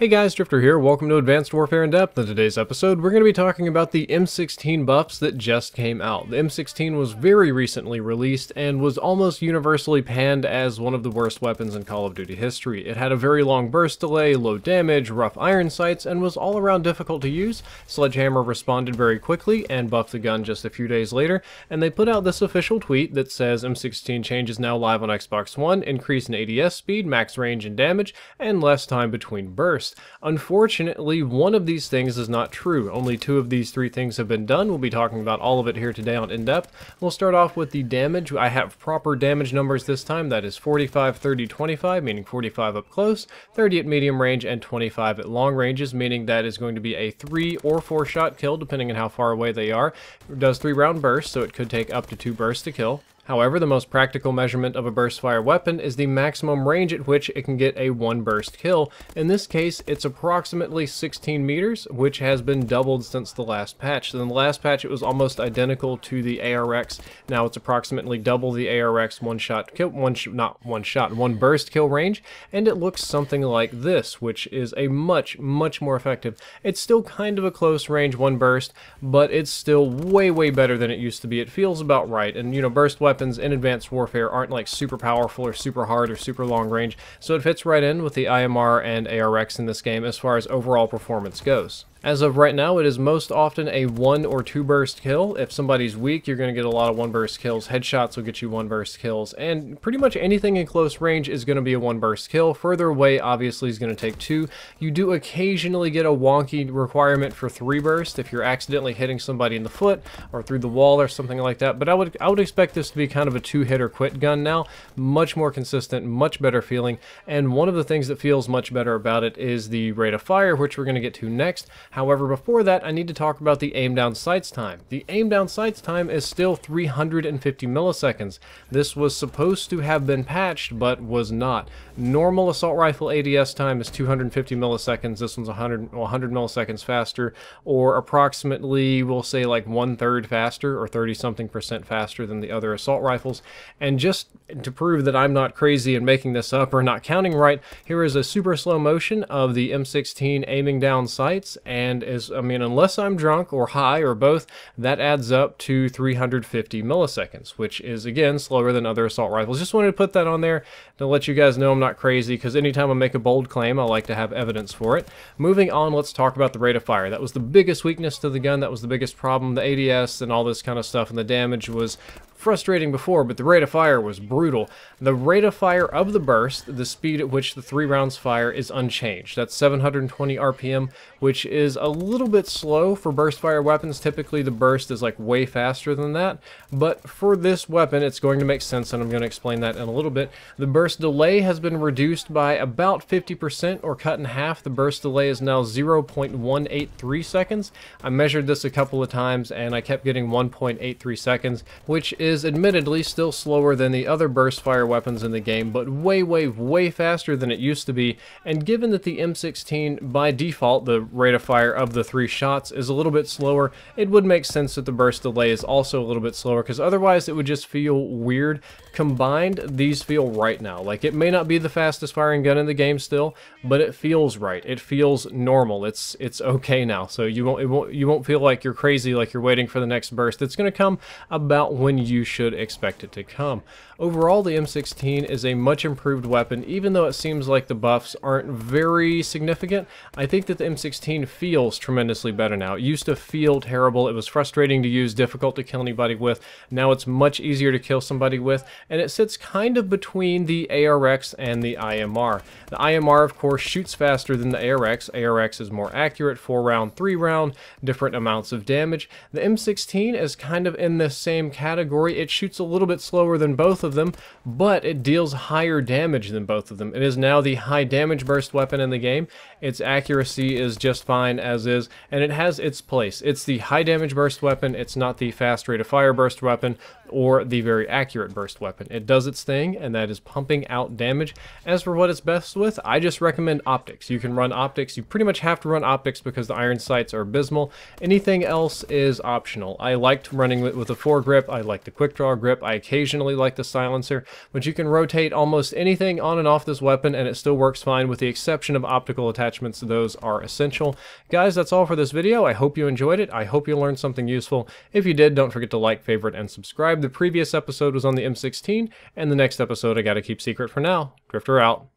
Hey guys, Drifter here. Welcome to Advanced Warfare in Depth. In today's episode, we're going to be talking about the M16 buffs that just came out. The M16 was very recently released and was almost universally panned as one of the worst weapons in Call of Duty history. It had a very long burst delay, low damage, rough iron sights, and was all around difficult to use. Sledgehammer responded very quickly and buffed the gun just a few days later, and they put out this official tweet that says M16 change is now live on Xbox One, increase in ADS speed, max range and damage, and less time between bursts. Unfortunately, one of these things is not true. Only two of these three things have been done. We'll be talking about all of it here today on In Depth. We'll start off with the damage. I have proper damage numbers this time. That is 45, 30, 25, meaning 45 up close, 30 at medium range, and 25 at long ranges, meaning that is going to be a 3 or 4 shot kill, depending on how far away they are. It does 3 round bursts, so it could take up to 2 bursts to kill. However, the most practical measurement of a burst fire weapon is the maximum range at which it can get a 1 burst kill. In this case, it's approximately 16 meters, which has been doubled since the last patch. In the last patch, it was almost identical to the ARX. Now it's approximately double the ARX one burst kill range, and it looks something like this, which is a much more effective. It's still kind of a close range 1 burst, but it's still way better than it used to be. It feels about right, and burst weapons in Advanced Warfare aren't like super powerful or super hard or super long range, so it fits right in with the IMR and ARX in this game as far as overall performance goes. As of right now, it is most often a 1 or 2 burst kill. If somebody's weak, you're going to get a lot of 1 burst kills. Headshots will get you 1 burst kills, and pretty much anything in close range is going to be a 1 burst kill. Further away, obviously, is going to take 2. You do occasionally get a wonky requirement for 3 burst if you're accidentally hitting somebody in the foot or through the wall or something like that, but I would expect this to be kind of a 2-hit-or-quit gun now. Much more consistent, much better feeling, and one of the things that feels much better about it is the rate of fire, which we're going to get to next. However, before that, I need to talk about the aim down sights time. The aim down sights time is still 350 milliseconds. This was supposed to have been patched, but was not. Normal assault rifle ADS time is 250 milliseconds. This one's 100 milliseconds faster, or approximately, we'll say like 1/3 faster, or 30-something% faster than the other assault rifles. And just to prove that I'm not crazy and making this up or not counting right, here is a super slow motion of the M16 aiming down sights, and unless I'm drunk or high or both, that adds up to 350 milliseconds, which is again slower than other assault rifles. Just wanted to put that on there to let you guys know I'm not crazy, because anytime I make a bold claim, I like to have evidence for it. Moving on, let's talk about the rate of fire. That was the biggest weakness to the gun. That was the biggest problem. The ADS and all this kind of stuff, and the damage was frustrating before, but the rate of fire was brutal. The rate of fire of the burst, the speed at which the 3 rounds fire, is unchanged. That's 720 RPM, which is a little bit slow for burst fire weapons. Typically the burst is like way faster than that, but for this weapon it's going to make sense, and I'm going to explain that in a little bit. The burst delay has been reduced by about 50% or cut in half. The burst delay is now 0.183 seconds. I measured this a couple of times and I kept getting 1.83 seconds, which is admittedly still slower than the other burst fire weapons in the game, but way faster than it used to be. And given that the M16 by default, the rate of fire of the 3 shots is a little bit slower, it would make sense that the burst delay is also a little bit slower, because otherwise it would just feel weird. Combined, these feel right now. Like, it may not be the fastest firing gun in the game still, but it feels right. It feels normal. It's okay now. So you won't feel like you're crazy, like you're waiting for the next burst. It's going to come about when you should expect it to come. Overall, the M16 is a much improved weapon. Even though it seems like the buffs aren't very significant, I think that the M16 feels tremendously better now. It used to feel terrible. It was frustrating to use, difficult to kill anybody with. Now it's much easier to kill somebody with, and it sits kind of between the ARX and the IMR. The IMR, of course, shoots faster than the ARX. ARX is more accurate, 4-round, 3-round, different amounts of damage. The M16 is kind of in the same category. It shoots a little bit slower than both of them, but it deals higher damage than both of them. It is now the high damage burst weapon in the game. Its accuracy is just fine as is, and it has its place. It's the high damage burst weapon. It's not the fast rate of fire burst weapon or the very accurate burst weapon. It does its thing, and that is pumping out damage. As for what it's best with, I just recommend optics. You can run optics. You pretty much have to run optics because the iron sights are abysmal. Anything else is optional. I liked running with a foregrip. I like the quick draw grip. I occasionally like the silencer, but you can rotate almost anything on and off this weapon and it still works fine with the exception of optical attachments. Those are essential. Guys, that's all for this video. I hope you enjoyed it. I hope you learned something useful. If you did, don't forget to like, favorite, and subscribe. The previous episode was on the M16, and the next episode I gotta keep secret for now. Drifter out.